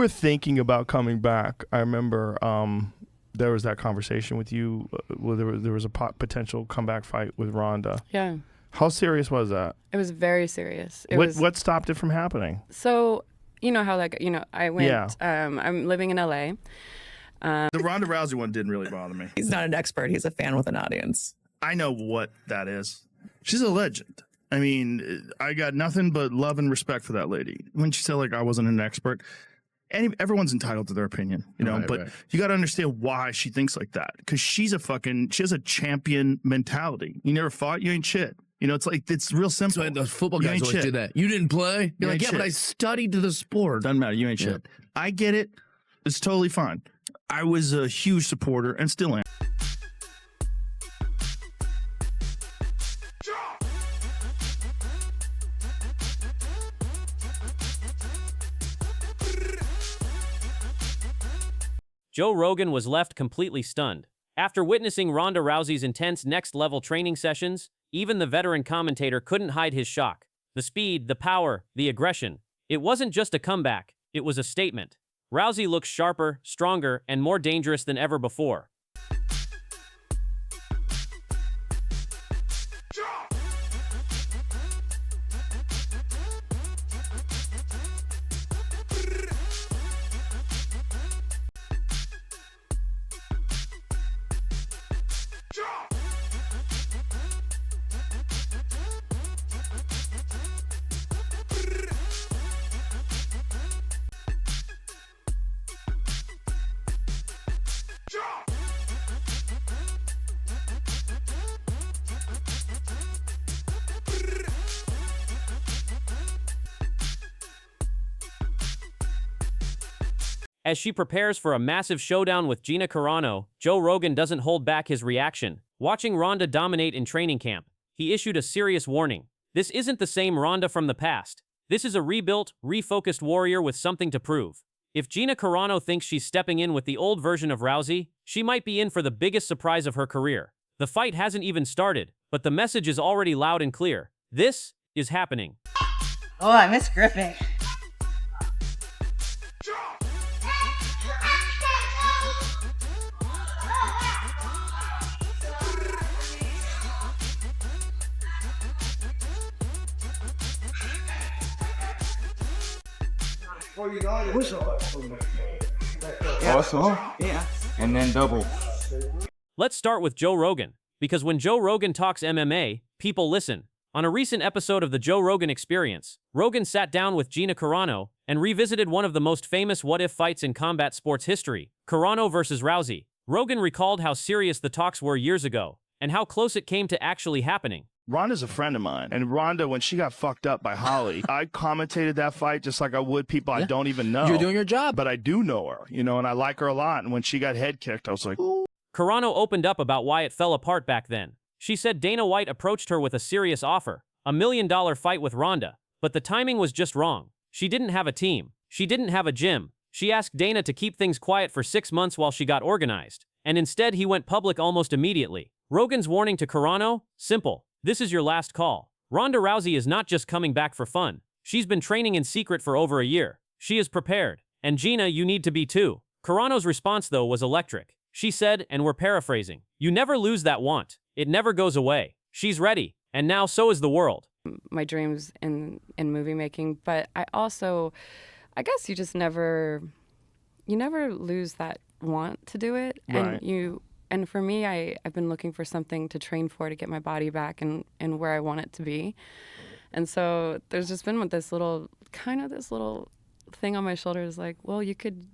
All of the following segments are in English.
We're thinking about coming back. I remember there was that conversation with you. There was a potential comeback fight with Ronda. Yeah. How serious was that? It was very serious. What stopped it from happening? So, you know how, like, you know, I went, I'm living in LA. The Ronda Rousey one didn't really bother me. He's not an expert. He's a fan with an audience. I know what that is. She's a legend. I mean, I got nothing but love and respect for that lady. When she said, like, I wasn't an expert, everyone's entitled to their opinion, you know, but you got to understand why she thinks like that. Because she has a champion mentality. You never fought, you ain't shit. You know, it's real simple. So those football guys always do that. You didn't play? You're like, yeah, but I studied the sport. Doesn't matter. You ain't shit. I get it. It's totally fine. I was a huge supporter and still am. Joe Rogan was left completely stunned. After witnessing Ronda Rousey's intense next-level training sessions, even the veteran commentator couldn't hide his shock. The speed, the power, the aggression. It wasn't just a comeback, it was a statement. Rousey looks sharper, stronger, and more dangerous than ever before. As she prepares for a massive showdown with Gina Carano, Joe Rogan doesn't hold back his reaction. Watching Ronda dominate in training camp, he issued a serious warning. This isn't the same Ronda from the past. This is a rebuilt, refocused warrior with something to prove. If Gina Carano thinks she's stepping in with the old version of Rousey, she might be in for the biggest surprise of her career. The fight hasn't even started, but the message is already loud and clear. This is happening. Oh, I miss gripping. Awesome. Yeah. And then double. Let's start with Joe Rogan, because when Joe Rogan talks MMA, people listen. On a recent episode of the Joe Rogan Experience, Rogan sat down with Gina Carano and revisited one of the most famous what-if fights in combat sports history, Carano versus Rousey. Rogan recalled how serious the talks were years ago, and how close it came to actually happening. Ronda's a friend of mine. And Ronda, when she got fucked up by Holly, I commentated that fight just like I would people I don't even know. You're doing your job. But I do know her, you know, and I like her a lot. And when she got head kicked, I was like, ooh. Carano opened up about why it fell apart back then. She said Dana White approached her with a serious offer, $1 million fight with Ronda, but the timing was just wrong. She didn't have a team. She didn't have a gym. She asked Dana to keep things quiet for 6 months while she got organized, and instead he went public almost immediately. Rogan's warning to Carano? Simple. This is your last call. Ronda Rousey is not just coming back for fun. She's been training in secret for over a year. She is prepared. And Gina, you need to be too. Carano's response, though, was electric. She said, and we're paraphrasing, "You never lose that want. It never goes away." She's ready. And now so is the world. My dreams in movie making, but I guess you just never lose that want to do it. Right. And for me, I've been looking for something to train for to get my body back and where I want it to be. And so there's just been this little thing on my shoulders like, well, you could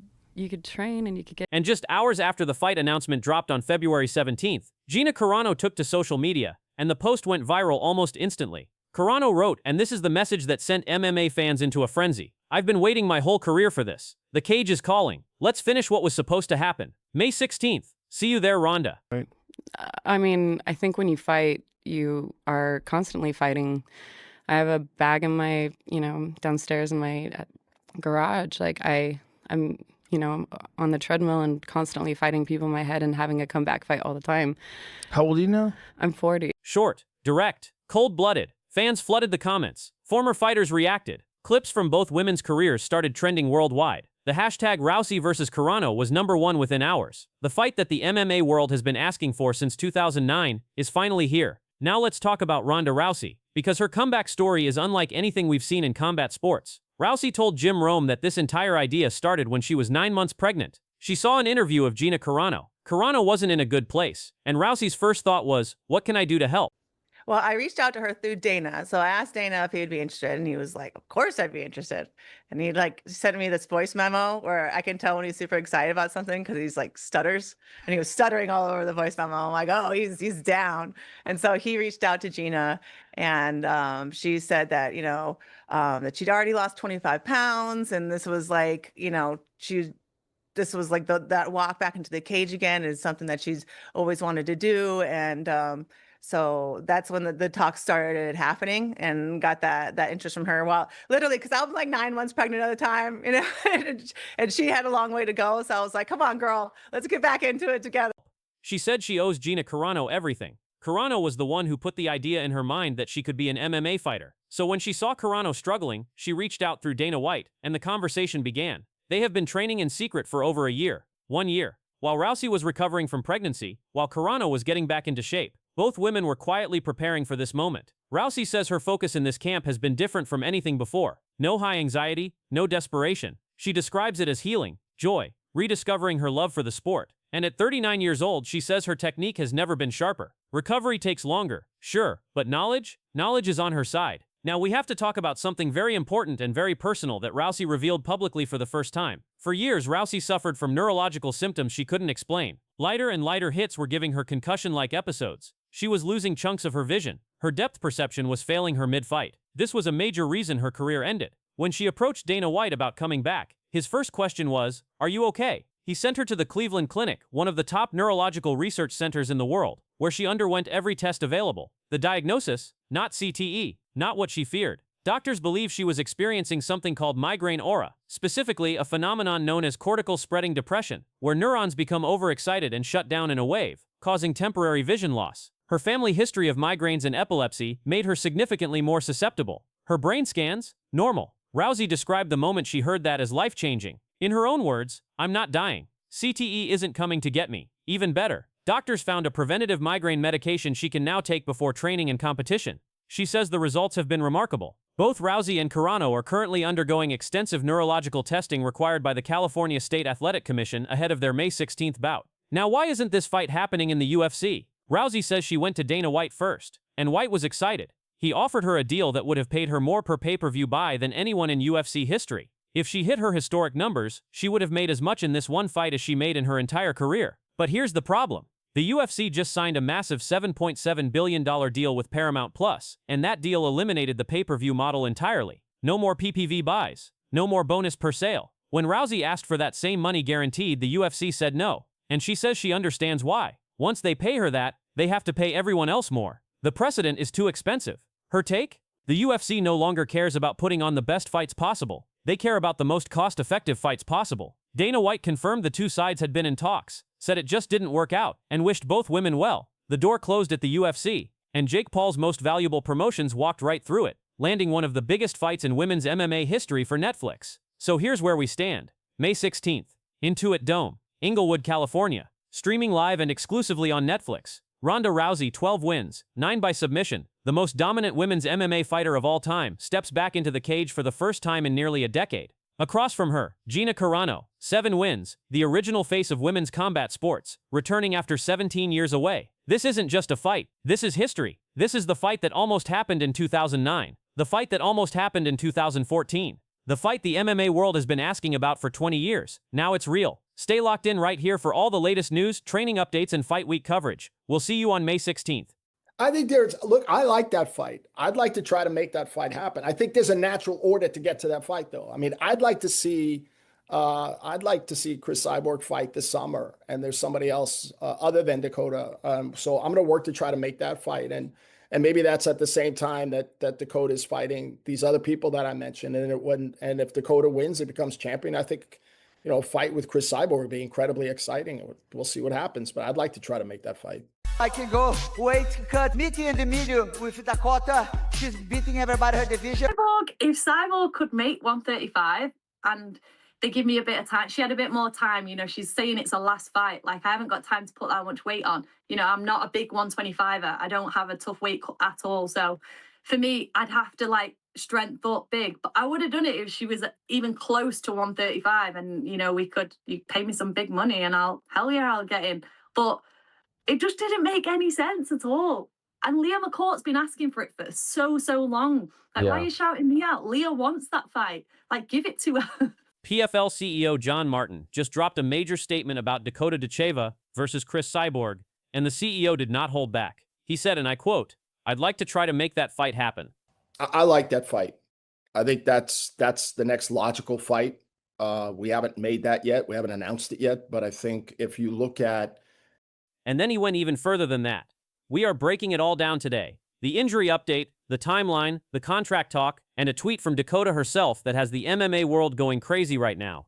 train and you could get. And just hours after the fight announcement dropped on February 17th, Gina Carano took to social media, and the post went viral almost instantly. Carano wrote, and this is the message that sent MMA fans into a frenzy. "I've been waiting my whole career for this. The cage is calling. Let's finish what was supposed to happen. May 16th. See you there, Ronda." Right. I mean, I think when you fight, you are constantly fighting. I have a bag in my, downstairs in my garage. Like I'm on the treadmill and constantly fighting people in my head and having a comeback fight all the time. How old are you now? I'm 40. Short, direct, cold-blooded. Fans flooded the comments. Former fighters reacted. Clips from both women's careers started trending worldwide. The hashtag Rousey vs. Carano was #1 within hours. The fight that the MMA world has been asking for since 2009 is finally here. Now let's talk about Ronda Rousey, because her comeback story is unlike anything we've seen in combat sports. Rousey told Jim Rome that this entire idea started when she was 9 months pregnant. She saw an interview of Gina Carano. Carano wasn't in a good place, and Rousey's first thought was, what can I do to help? Well, I reached out to her through Dana. So I asked Dana if he would be interested, and he was like, of course I'd be interested. And he like sent me this voice memo where I can tell when he's super excited about something because he's like stutters, and he was stuttering all over the voice memo. I'm like, oh, he's down. And so he reached out to Gina, and she said that, that she'd already lost 25 pounds. And this was like, this was like that walk back into the cage again is something that she's always wanted to do. And so that's when the talk started happening and got that interest from her. Well, literally, because I was like 9 months pregnant at the time, and she had a long way to go. So I was like, come on, girl, let's get back into it together. She said she owes Gina Carano everything. Carano was the one who put the idea in her mind that she could be an MMA fighter. So when she saw Carano struggling, she reached out through Dana White, and the conversation began. They have been training in secret for over a year. 1 year. While Rousey was recovering from pregnancy, while Carano was getting back into shape. Both women were quietly preparing for this moment. Rousey says her focus in this camp has been different from anything before. No high anxiety, no desperation. She describes it as healing, joy, rediscovering her love for the sport. And at 39 years old, she says her technique has never been sharper. Recovery takes longer, sure, but knowledge is on her side. Now we have to talk about something very important and very personal that Rousey revealed publicly for the first time. For years, Rousey suffered from neurological symptoms she couldn't explain. Lighter and lighter hits were giving her concussion-like episodes. She was losing chunks of her vision. Her depth perception was failing her mid-fight. This was a major reason her career ended. When she approached Dana White about coming back, his first question was, "Are you okay?" He sent her to the Cleveland Clinic, one of the top neurological research centers in the world, where she underwent every test available. The diagnosis? Not CTE, not what she feared. Doctors believe she was experiencing something called migraine aura, specifically a phenomenon known as cortical spreading depression, where neurons become overexcited and shut down in a wave, causing temporary vision loss. Her family history of migraines and epilepsy made her significantly more susceptible. Her brain scans? Normal. Rousey described the moment she heard that as life-changing. In her own words, "I'm not dying. CTE isn't coming to get me. Even better, doctors found a preventative migraine medication she can now take before training and competition." She says the results have been remarkable. Both Rousey and Carano are currently undergoing extensive neurological testing required by the California State Athletic Commission ahead of their May 16th bout. Now, why isn't this fight happening in the UFC? Rousey says she went to Dana White first, and White was excited. He offered her a deal that would have paid her more per pay-per-view buy than anyone in UFC history. If she hit her historic numbers, she would have made as much in this one fight as she made in her entire career. But here's the problem. The UFC just signed a massive $7.7 billion deal with Paramount Plus, and that deal eliminated the pay-per-view model entirely. No more PPV buys. No more bonus per sale. When Rousey asked for that same money guaranteed, the UFC said no, and she says she understands why. Once they pay her that, they have to pay everyone else more. The precedent is too expensive. Her take? The UFC no longer cares about putting on the best fights possible. They care about the most cost-effective fights possible. Dana White confirmed the two sides had been in talks, said it just didn't work out, and wished both women well. The door closed at the UFC, and Jake Paul's most valuable promotions walked right through it, landing one of the biggest fights in women's MMA history for Netflix. So here's where we stand. May 16th. Intuit Dome, Inglewood, California. Streaming live and exclusively on Netflix. Ronda Rousey, 12 wins, 9 by submission. The most dominant women's MMA fighter of all time steps back into the cage for the first time in nearly a decade. Across from her, Gina Carano, 7 wins, the original face of women's combat sports, returning after 17 years away. This isn't just a fight. This is history. This is the fight that almost happened in 2009. The fight that almost happened in 2014. The fight the MMA world has been asking about for 20 years. Now it's real. Stay locked in right here for all the latest news, training updates, and fight week coverage. We'll see you on May 16th. I think I like that fight. I'd like to try to make that fight happen. I think there's a natural order to get to that fight, though. I mean, I'd like to see Chris Cyborg fight this summer, and there's somebody else other than Dakota. So I'm going to work to try to make that fight, and maybe that's at the same time that Dakota is fighting these other people that I mentioned. And if Dakota wins, it becomes champion. I think, fight with Chris Cyborg would be incredibly exciting. We'll see what happens, but I'd like to try to make that fight. I can go weight cut, meeting in the middle with Dakota. She's beating everybody her division. If Cyborg could make 135 and they give me a bit of time. She had a bit more time. You know, she's saying it's a last fight. Like, I haven't got time to put that much weight on. You know, I'm not a big 125er. I don't have a tough weight cut at all. So for me, I'd have to like strength up big. But I would have done it if she was even close to 135. And, you know, you pay me some big money and I'll get in. But it just didn't make any sense at all. And Leah McCourt's been asking for it for so long. Like, why are you shouting me out? Leah wants that fight. Like, give it to her. PFL CEO John Martin just dropped a major statement about Dakota Ditcheva versus Chris Cyborg, and the CEO did not hold back. He said, and I quote, "I'd like to try to make that fight happen." I like that fight. I think that's the next logical fight. We haven't made that yet. We haven't announced it yet. But I think if you look at... And then he went even further than that. We are breaking it all down today. The injury update, the timeline, the contract talk, and a tweet from Dakota herself that has the MMA world going crazy right now.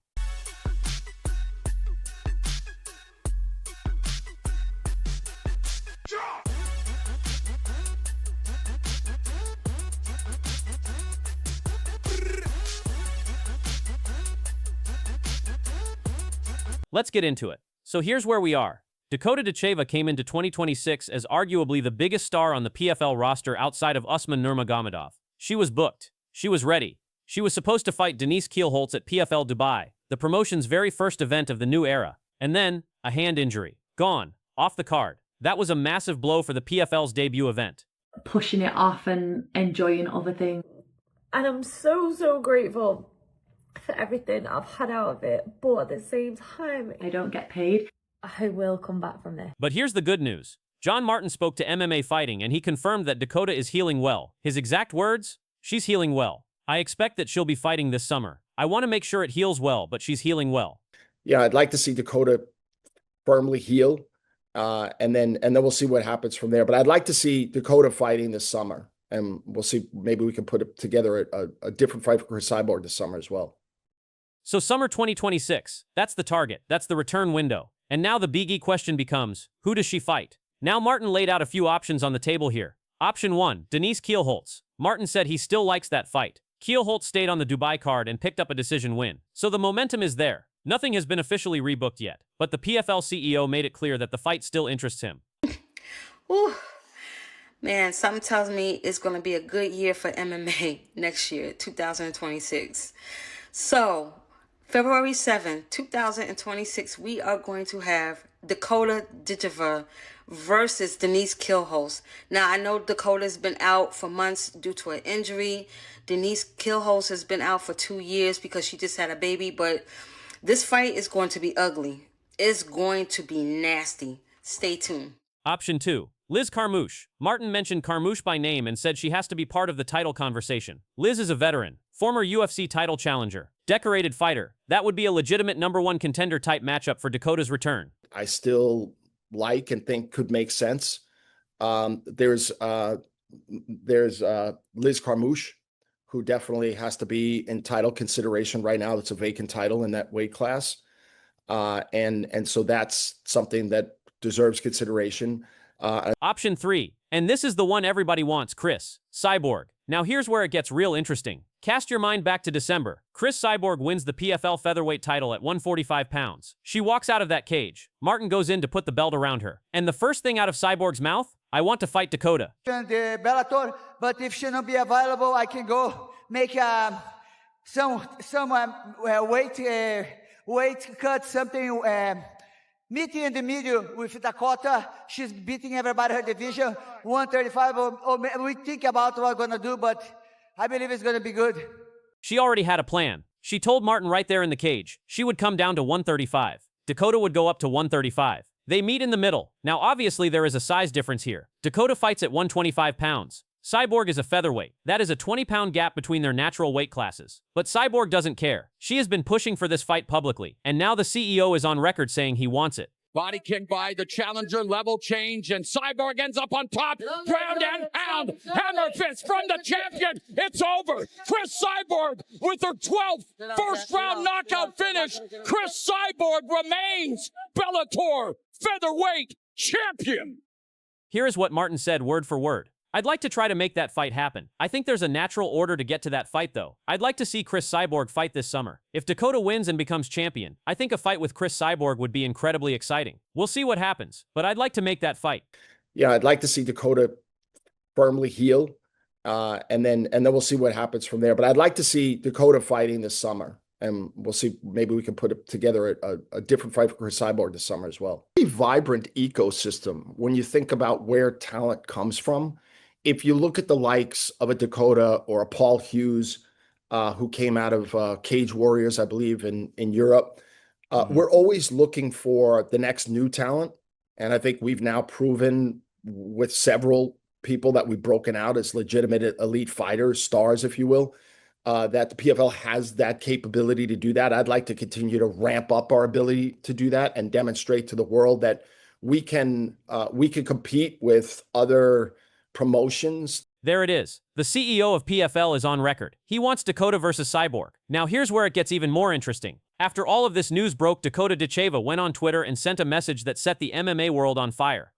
Let's get into it. So here's where we are. Dakota Ditcheva came into 2026 as arguably the biggest star on the PFL roster outside of Usman Nurmagomedov. She was booked. She was ready. She was supposed to fight Denise Kielholtz at PFL Dubai, the promotion's very first event of the new era. And then, a hand injury. Gone. Off the card. That was a massive blow for the PFL's debut event. Pushing it off and enjoying other things. And I'm so grateful for everything I've had out of it. But at the same time, I don't get paid. I will come back from this. But here's the good news. John Martin spoke to MMA Fighting and he confirmed that Dakota is healing well. His exact words? She's healing well. I expect that she'll be fighting this summer. I want to make sure it heals well, but she's healing well. Yeah, I'd like to see Dakota firmly heal, and then we'll see what happens from there. But I'd like to see Dakota fighting this summer, and we'll see. Maybe we can put together a different fight for Chris Cyborg this summer as well. So summer 2026, that's the target. That's the return window. And now the biggie question becomes, who does she fight? Now Martin laid out a few options on the table here. Option 1, Denise Kielholtz. Martin said he still likes that fight. Kielholtz stayed on the Dubai card and picked up a decision win. So the momentum is there. Nothing has been officially rebooked yet, but the PFL CEO made it clear that the fight still interests him. Ooh, man, something tells me it's going to be a good year for MMA next year, 2026. So, February 7, 2026, we are going to have Dakota Ditcheva versus Denise Kielholtz. Now, I know Dakota's been out for months due to an injury. Denise Kielholtz has been out for 2 years because she just had a baby. But this fight is going to be ugly. It's going to be nasty. Stay tuned. Option 2, Liz Carmouche. Martin mentioned Carmouche by name and said she has to be part of the title conversation. Liz is a veteran, former UFC title challenger, decorated fighter. That would be a legitimate #1 contender type matchup for Dakota's return. I still like and think could make sense. There's Liz Carmouche, who definitely has to be in title consideration right now. It's a vacant title in that weight class. And so that's something that deserves consideration. Option 3, and this is the one everybody wants, Chris Cyborg. Now here's where it gets real interesting. Cast your mind back to December. Chris Cyborg wins the PFL featherweight title at 145 pounds. She walks out of that cage. Martin goes in to put the belt around her. And the first thing out of Cyborg's mouth? I want to fight Dakota. The Bellator, but if she not be available, I can go make some weight cut, something, meeting in the middle with Dakota. She's beating everybody her division, 135, or we think about what we're going to do, but I believe it's going to be good. She already had a plan. She told Martin right there in the cage she would come down to 135. Dakota would go up to 135. They meet in the middle. Now obviously there is a size difference here. Dakota fights at 125 pounds. Cyborg is a featherweight. That is a 20-pound gap between their natural weight classes. But Cyborg doesn't care. She has been pushing for this fight publicly, and now the CEO is on record saying he wants it. Body kick by the challenger, level change, and Cyborg ends up on top. Ground and pound. Hammer fist from the champion. It's over. Chris Cyborg with her 12th first-round knockout finish. Chris Cyborg remains Bellator featherweight champion. Here is what Martin said word for word. I'd like to try to make that fight happen. I think there's a natural order to get to that fight, though. I'd like to see Chris Cyborg fight this summer. If Dakota wins and becomes champion, I think a fight with Chris Cyborg would be incredibly exciting. We'll see what happens, but I'd like to make that fight. Yeah, I'd like to see Dakota firmly heal, and then we'll see what happens from there. But I'd like to see Dakota fighting this summer, and we'll see. Maybe we can put together a different fight for Chris Cyborg this summer as well. A vibrant ecosystem when you think about where talent comes from. If you look at the likes of a Dakota or a Paul Hughes, who came out of Cage Warriors, I believe, in Europe, we're always looking for the next new talent. And I think we've now proven with several people that we've broken out as legitimate elite fighters, stars, if you will, that the PFL has that capability to do that. I'd like to continue to ramp up our ability to do that and demonstrate to the world that we can compete with other promotions. There it is. The CEO of PFL is on record. He wants Dakota versus Cyborg. Now here's where it gets even more interesting. After all of this news broke, Dakota Ditcheva went on Twitter and sent a message that set the MMA world on fire.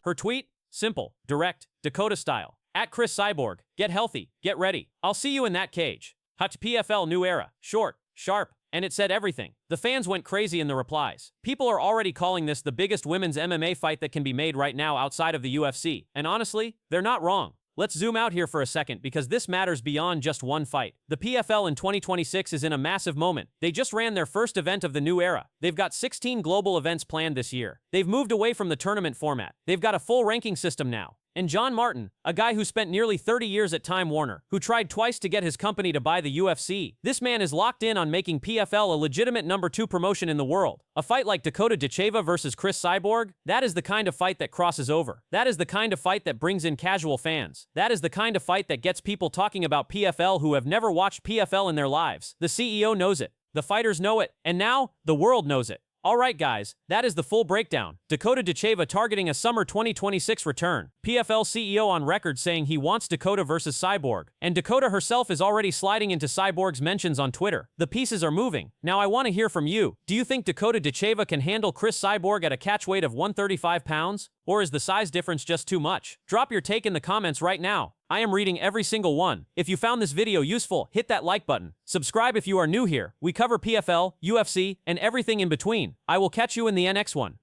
Her tweet? Simple, direct, Dakota style. At Chris Cyborg, get healthy, get ready. I'll see you in that cage. Hutch PFL new era, short, sharp, and it said everything. The fans went crazy in the replies. People are already calling this the biggest women's MMA fight that can be made right now outside of the UFC. And honestly, they're not wrong. Let's zoom out here for a second because this matters beyond just one fight. The PFL in 2026 is in a massive moment. They just ran their first event of the new era. They've got 16 global events planned this year. They've moved away from the tournament format. They've got a full ranking system now. And John Martin, a guy who spent nearly 30 years at Time Warner, who tried twice to get his company to buy the UFC, this man is locked in on making PFL a legitimate #2 promotion in the world. A fight like Dakota Ditcheva versus Chris Cyborg, that is the kind of fight that crosses over. That is the kind of fight that brings in casual fans. That is the kind of fight that gets people talking about PFL who have never watched PFL in their lives. The CEO knows it. The fighters know it. And now, the world knows it. Alright guys, that is the full breakdown. Dakota Ditcheva targeting a summer 2026 return. PFL CEO on record saying he wants Dakota versus Cyborg. And Dakota herself is already sliding into Cyborg's mentions on Twitter. The pieces are moving. Now I want to hear from you. Do you think Dakota Ditcheva can handle Chris Cyborg at a catch weight of 135 pounds? Or is the size difference just too much? Drop your take in the comments right now. I am reading every single one. If you found this video useful, hit that like button. Subscribe if you are new here. We cover PFL, UFC, and everything in between. I will catch you in the next one.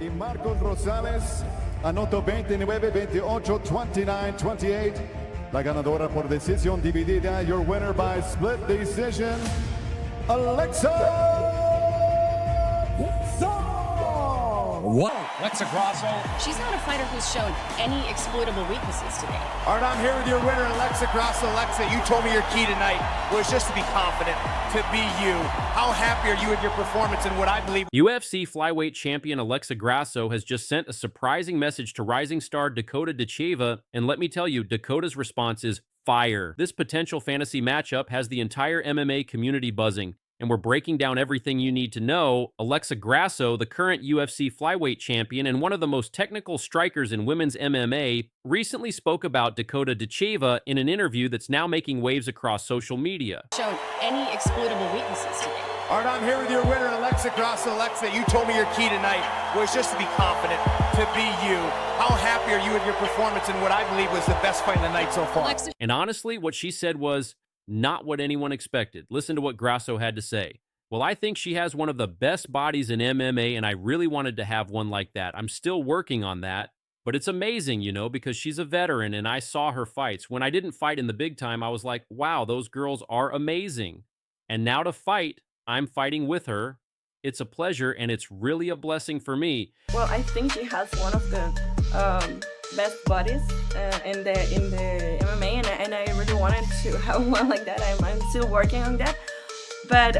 Y Marcos Rosales anotó 29, 28, 29, 28. La ganadora por decisión dividida. Your winner by split decision, Alexa. What? Alexa Grasso. She's not a fighter who's shown any exploitable weaknesses today. All right, I'm here with your winner, Alexa Grasso. Alexa, you told me your key tonight was just to be confident, to be you. How happy are you with your performance and what I believe? UFC flyweight champion Alexa Grasso has just sent a surprising message to rising star Dakota Ditcheva, and let me tell you, Dakota's response is fire. This potential fantasy matchup has the entire MMA community buzzing, and we're breaking down everything you need to know. Alexa Grasso, the current UFC flyweight champion and one of the most technical strikers in women's MMA, recently spoke about Dakota Ditcheva in an interview that's now making waves across social media. Shown any exploitable weaknesses today. All right, I'm here with your winner, Alexa Grasso. Alexa, you told me your key tonight was just to be confident, to be you. How happy are you with your performance and what I believe was the best fight of the night so far? And honestly, what she said was not what anyone expected. Listen to what Grasso had to say. Well, I think she has one of the best bodies in MMA, and I really wanted to have one like that. I'm still working on that, but it's amazing, you know, because she's a veteran, and I saw her fights. When I didn't fight in the big time, I was like, wow, those girls are amazing. And now to fight, I'm fighting with her. It's a pleasure, and it's really a blessing for me. Well, I think she has one of the best bodies in the MMA, and I really wanted to have one like that. I'm still working on that, but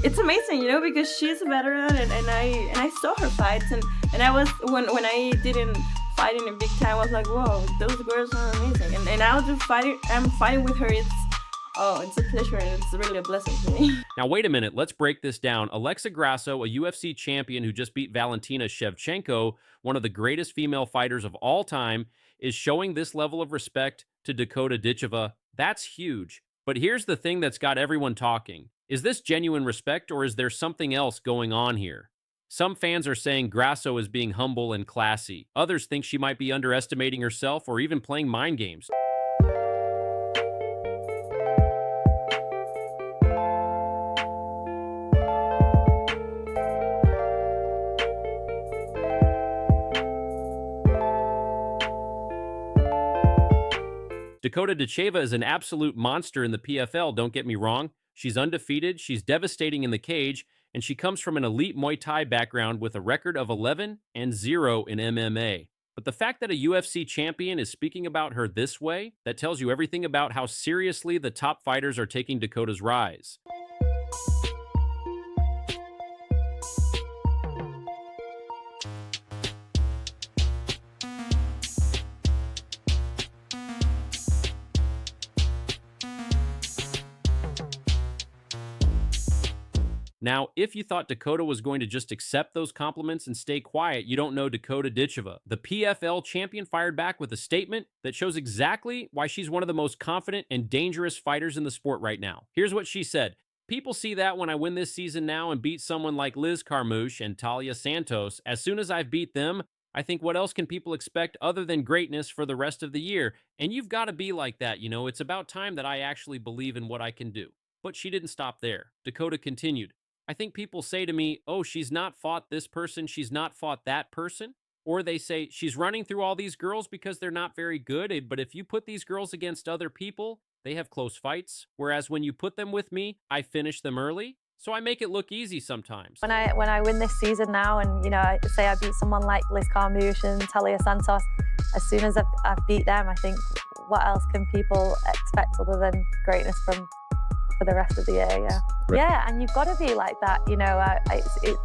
it's amazing, you know, because she's a veteran, and I saw her fights, and I was when I didn't fight in a big time, I was like, whoa, those girls are amazing, and now I'm fighting with her. It's a pleasure, and it's really a blessing for me. Now, wait a minute. Let's break this down. Alexa Grasso, a UFC champion who just beat Valentina Shevchenko, one of the greatest female fighters of all time, is showing this level of respect to Dakota Ditcheva. That's huge. But here's the thing that's got everyone talking. Is this genuine respect, or is there something else going on here? Some fans are saying Grasso is being humble and classy. Others think she might be underestimating herself or even playing mind games. Dakota Ditcheva is an absolute monster in the PFL, don't get me wrong. She's undefeated, she's devastating in the cage, and she comes from an elite Muay Thai background with a record of 11-0 in MMA. But the fact that a UFC champion is speaking about her this way, that tells you everything about how seriously the top fighters are taking Dakota's rise. Now, if you thought Dakota was going to just accept those compliments and stay quiet, you don't know Dakota Ditcheva. The PFL champion fired back with a statement that shows exactly why she's one of the most confident and dangerous fighters in the sport right now. Here's what she said. People see that when I win this season now and beat someone like Liz Carmouche and Talia Santos. As soon as I've beat them, I think what else can people expect other than greatness for the rest of the year? And you've got to be like that, you know. It's about time that I actually believe in what I can do. But she didn't stop there. Dakota continued. I think people say to me, oh, she's not fought this person, she's not fought that person. Or they say, she's running through all these girls because they're not very good. But if you put these girls against other people, they have close fights. Whereas when you put them with me, I finish them early. So I make it look easy sometimes. When I win this season now and, you know, I say I beat someone like Liz Carmouche and Talia Santos, as soon as I've beat them, I think, what else can people expect other than greatness for the rest of the year, yeah. Right. Yeah, and you've got to be like that, you know,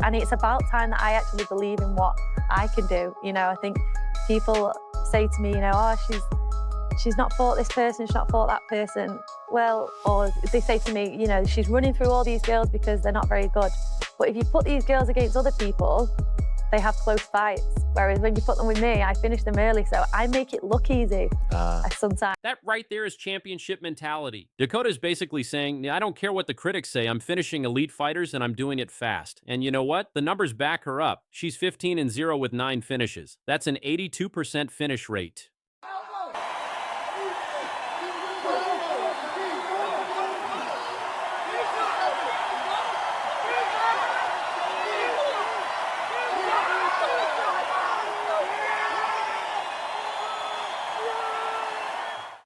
and it's about time that I actually believe in what I can do, you know. I think people say to me, you know, oh, she's not fought this person, she's not fought that person. Well, or they say to me, you know, she's running through all these girls because they're not very good. But if you put these girls against other people, they have close fights. Whereas when you put them with me, I finish them early, so I make it look easy sometimes. That right there is championship mentality. Dakota's basically saying, I don't care what the critics say, I'm finishing elite fighters and I'm doing it fast. And you know what? The numbers back her up. She's 15-0 with 9 finishes. That's an 82% finish rate.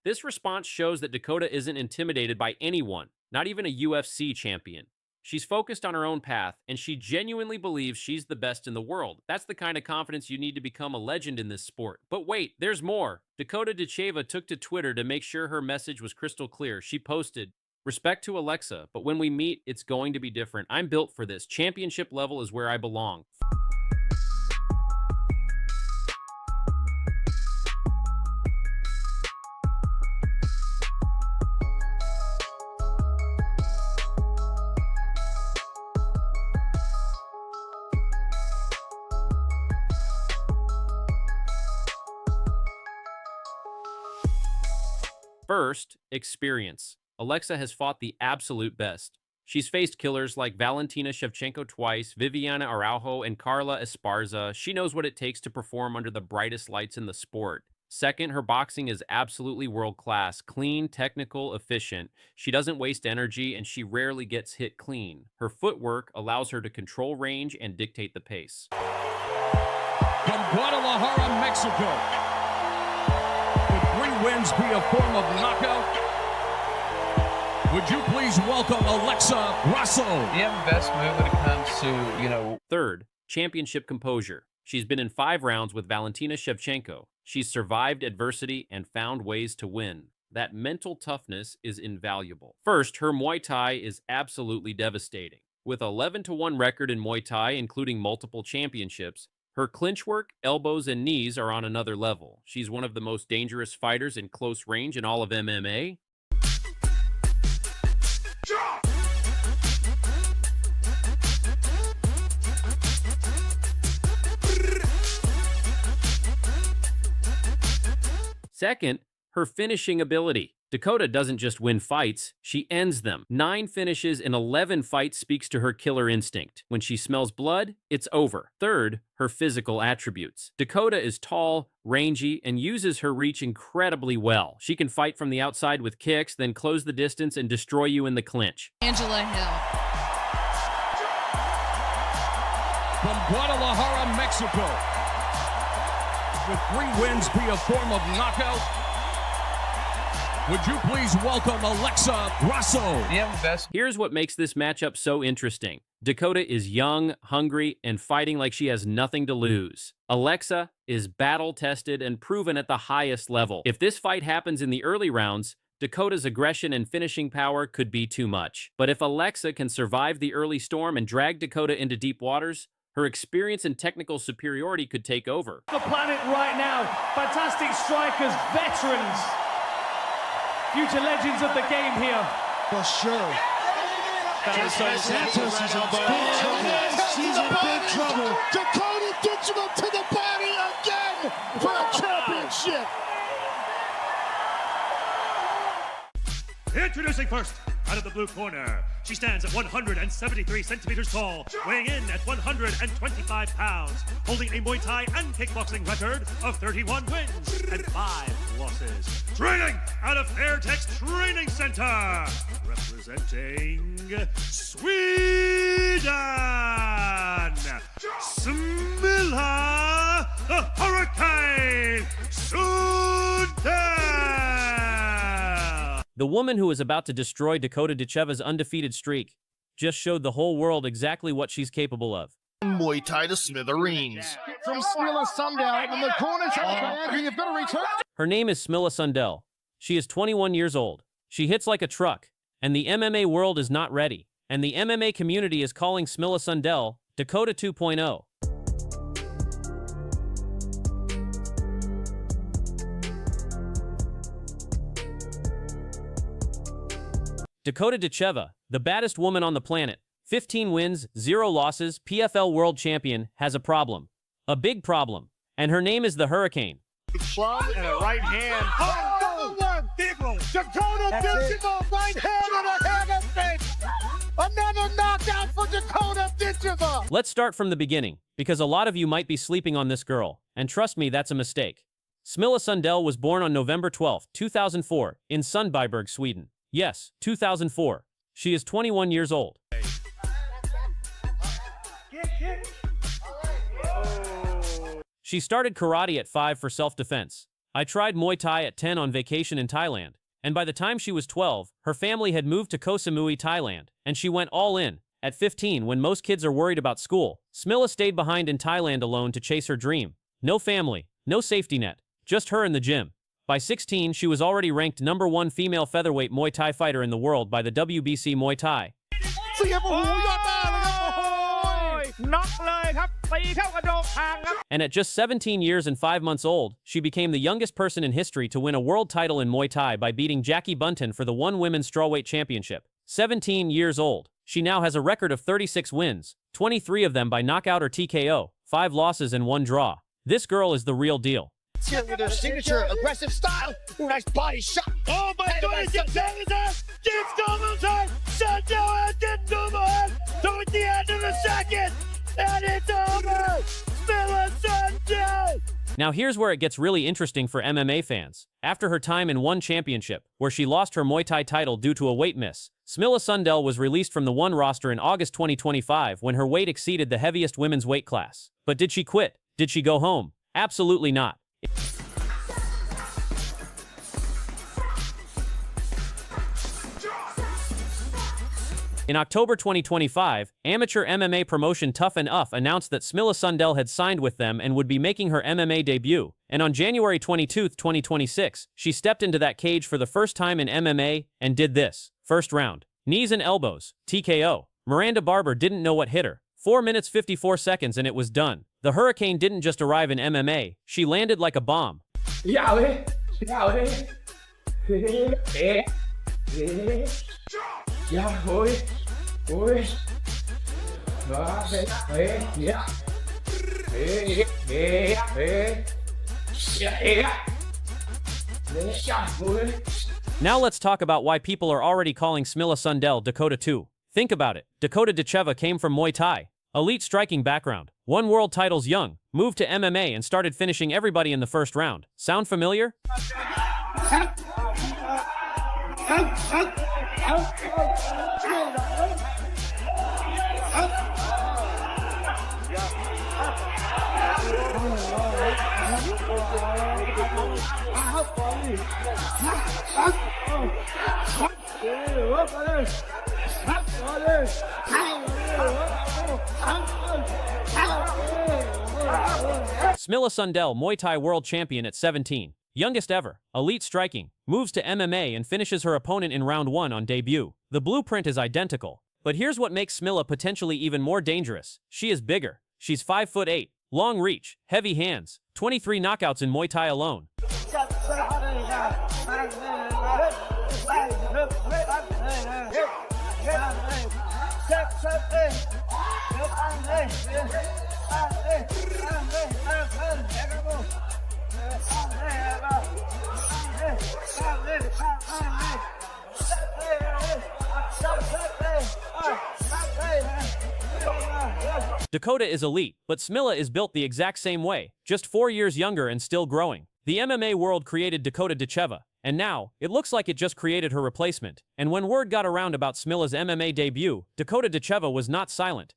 This response shows that Dakota isn't intimidated by anyone, not even a UFC champion. She's focused on her own path, and she genuinely believes she's the best in the world. That's the kind of confidence you need to become a legend in this sport. But wait, there's more. Dakota Ditcheva took to Twitter to make sure her message was crystal clear. She posted, "Respect to Alexa, but when we meet, it's going to be different. I'm built for this. Championship level is where I belong." First, experience. Alexa has fought the absolute best. She's faced killers like Valentina Shevchenko twice, Viviana Araujo, and Carla Esparza. She knows what it takes to perform under the brightest lights in the sport. Second, her boxing is absolutely world-class, clean, technical, efficient. She doesn't waste energy, and she rarely gets hit clean. Her footwork allows her to control range and dictate the pace. From Guadalajara, Mexico. Would 3 wins be a form of knockout? Would you please welcome Alexa Grasso? Do you have the best move when it comes to, you know... Third, championship composure. She's been in 5 rounds with Valentina Shevchenko. She's survived adversity and found ways to win. That mental toughness is invaluable. First, her Muay Thai is absolutely devastating. With 11-1 record in Muay Thai, including multiple championships, her clinch work, elbows, and knees are on another level. She's one of the most dangerous fighters in close range in all of MMA. Second, her finishing ability. Dakota doesn't just win fights, she ends them. 9 finishes in 11 fights speaks to her killer instinct. When she smells blood, it's over. Third, her physical attributes. Dakota is tall, rangy, and uses her reach incredibly well. She can fight from the outside with kicks, then close the distance and destroy you in the clinch. Angela Hill. From Guadalajara, Mexico. With 3 wins via form of knockout, would you please welcome Alexa Grasso? Here's what makes this matchup so interesting. Dakota is young, hungry, and fighting like she has nothing to lose. Alexa is battle-tested and proven at the highest level. If this fight happens in the early rounds, Dakota's aggression and finishing power could be too much. But if Alexa can survive the early storm and drag Dakota into deep waters, her experience and technical superiority could take over. The planet right now, fantastic strikers, veterans, future legends of the game here. For sure. Santos is in big trouble. She's in big trouble. Dakota Ditcheva to the body again for a championship. Introducing first, out of the blue corner, she stands at 173 centimeters tall, weighing in at 125 pounds, holding a Muay Thai and kickboxing record of 31 wins and 5 losses. Training out of Airtex Training Center, representing Sweden, Smilla the Hurricane Sundell. The woman who is about to destroy Dakota Ditcheva's undefeated streak just showed the whole world exactly what she's capable of. Muay Thai to smithereens. From Smilla Sundell in the corner. You've got to return. Her name is Smilla Sundell. She is 21 years old. She hits like a truck, and the MMA world is not ready. And the MMA community is calling Smilla Sundell Dakota 2.0. Dakota Ditcheva, the baddest woman on the planet, 15 wins, 0 losses, PFL world champion, has a problem. A big problem. And her name is the Hurricane. Club and a right hand. Oh, one. Dakota Ditcheva, right hand and a hammer face. Another knockout for Dakota Ditcheva. Let's start from the beginning, because a lot of you might be sleeping on this girl. And trust me, that's a mistake. Smilla Sundell was born on November 12, 2004, in Sundbyberg, Sweden. Yes, 2004. She is 21 years old. She started karate at 5 for self-defense. I tried Muay Thai at 10 on vacation in Thailand. And by the time she was 12, her family had moved to Koh Samui, Thailand. And she went all in. At 15, when most kids are worried about school, Smilla stayed behind in Thailand alone to chase her dream. No family, no safety net, just her in the gym. By 16, she was already ranked #1 female featherweight Muay Thai fighter in the world by the WBC Muay Thai. And at just 17 years and 5 months old, she became the youngest person in history to win a world title in Muay Thai by beating Jackie Bunton for the One Women's Strawweight Championship. 17 years old, she now has a record of 36 wins, 23 of them by knockout or TKO, 5 losses and 1 draw. This girl is the real deal. With their signature aggressive style. Nice body shot. Oh my goodness, it's Sundell didn't do more. So at the end of the second, and it's over. Smilla Sundell. Now here's where it gets really interesting for MMA fans. After her time in One Championship, where she lost her Muay Thai title due to a weight miss, Smilla Sundell was released from the One roster in August 2025 when her weight exceeded the heaviest women's weight class. But did she quit? Did she go home? Absolutely not. In October 2025, amateur MMA promotion Tough and Uff announced that Smilla Sundell had signed with them and would be making her MMA debut. And on January 22, 2026, she stepped into that cage for the first time in MMA and did this. First round. Knees and elbows. TKO. Miranda Barber didn't know what hit her. 4 minutes 54 seconds and it was done. The Hurricane didn't just arrive in MMA, she landed like a bomb. Now let's talk about why people are already calling Smilla Sundell Dakota 2. Think about it. Dakota Ditcheva came from Muay Thai. Elite striking background. Won world titles young. Moved to MMA and started finishing everybody in the first round. Sound familiar? Smilla Sundell, Muay Thai world champion at 17. Youngest ever. Elite striking. Moves to MMA and finishes her opponent in round 1 on debut. The blueprint is identical. But here's what makes Smilla potentially even more dangerous. She is bigger. She's 5'8". Long reach. Heavy hands. 23 knockouts in Muay Thai alone. Dakota is elite, but Smilla is built the exact same way, just 4 years younger and still growing. The MMA world created Dakota Ditcheva, and now, it looks like it just created her replacement. And when word got around about Smilla's MMA debut, Dakota Ditcheva was not silent.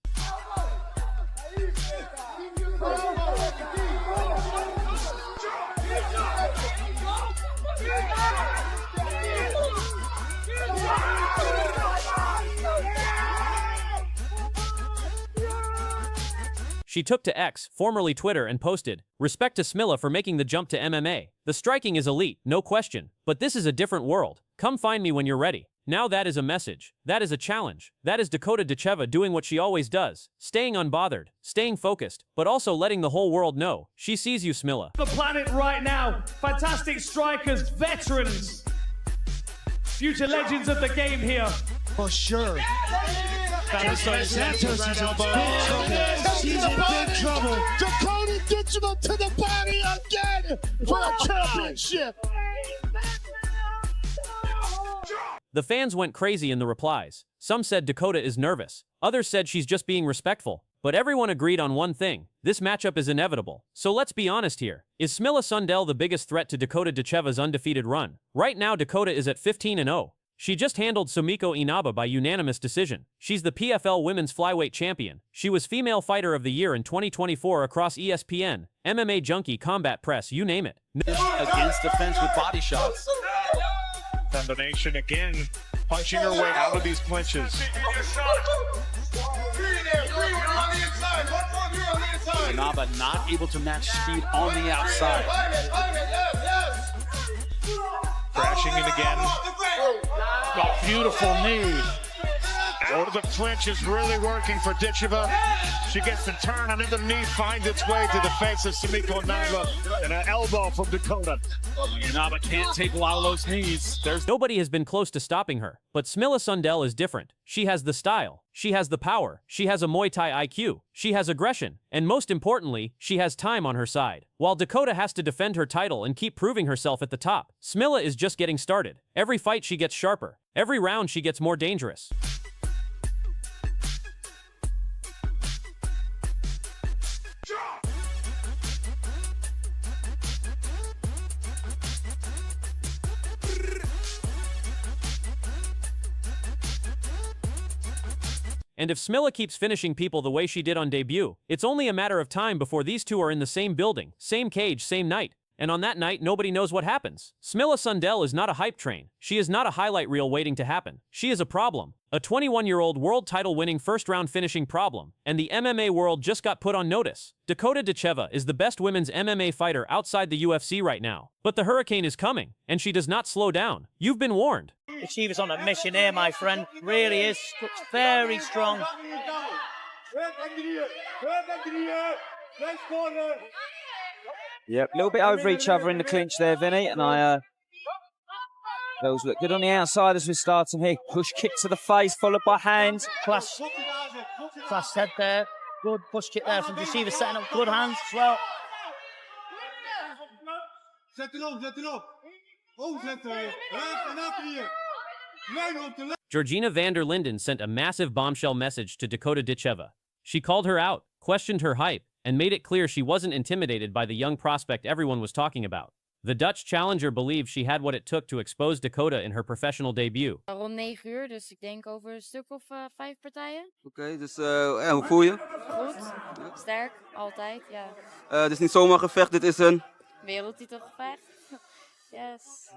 She took to X, formerly Twitter, and posted, "Respect to Smilla for making the jump to MMA. The striking is elite, no question. But this is a different world. Come find me when you're ready." Now that is a message. That is a challenge. That is Dakota Ditcheva doing what she always does. Staying unbothered, staying focused, but also letting the whole world know. She sees you, Smilla. The planet right now. Fantastic strikers, veterans. Future legends of the game here. For sure. Santos is in big trouble. Dakota Ditcheva to the body again for a championship. The fans went crazy in the replies. Some said Dakota is nervous. Others said she's just being respectful. But everyone agreed on one thing. This matchup is inevitable. So let's be honest here. Is Smilla Sundell the biggest threat to Dakota Ditcheva's undefeated run? Right now Dakota is at 15-0. She just handled Sumiko Inaba by unanimous decision. She's the PFL Women's Flyweight Champion. She was Female Fighter of the Year in 2024 across ESPN, MMA Junkie, Combat Press, you name it. Against defense with body shots. Combination again, punching her way out of these clinches. Inaba not able to match speed on the outside. Crashing in again. A beautiful knee. Out of the clinch is really working for Ditcheva. She gets the turn under the knee, finds its way to the face of Sumiko Inaba, and an elbow from Dakota. Inaba can't take a lot of those knees. Nobody has been close to stopping her, but Smilla Sundell is different. She has the style, she has the power, she has a Muay Thai IQ, she has aggression, and most importantly, she has time on her side. While Dakota has to defend her title and keep proving herself at the top, Smilla is just getting started. Every fight she gets sharper, every round she gets more dangerous. And if Smilla keeps finishing people the way she did on debut, it's only a matter of time before these two are in the same building, same cage, same night. And on that night, nobody knows what happens. Smilla Sundell is not a hype train. She is not a highlight reel waiting to happen. She is a problem. A 21-year-old world title-winning first-round finishing problem. And the MMA world just got put on notice. Dakota Ditcheva is the best women's MMA fighter outside the UFC right now. But the hurricane is coming, and she does not slow down. You've been warned. Ditcheva's on a mission here, my friend. Really is. Looks very strong. Yep, a little bit over each other in the clinch there, Vinny, and those look good on the outside as we start them here. Push kick to the face, followed by hands. Class head there. Good push kick there from Ditcheva, setting up good hands as well. Georgina van der Linden sent a massive bombshell message to Dakota Ditcheva. She called her out, questioned her hype, and made it clear she wasn't intimidated by the young prospect everyone was talking about. The Dutch challenger believed she had what it took to expose Dakota in her professional debut. Rond 9 uur, dus ik denk over een stuk of 5 partijen. Oké, dus hoe voel je? Goed, sterk, altijd, ja. Dit is niet zomaar gevecht, dit is een... Wereldtitelgevecht. Yes.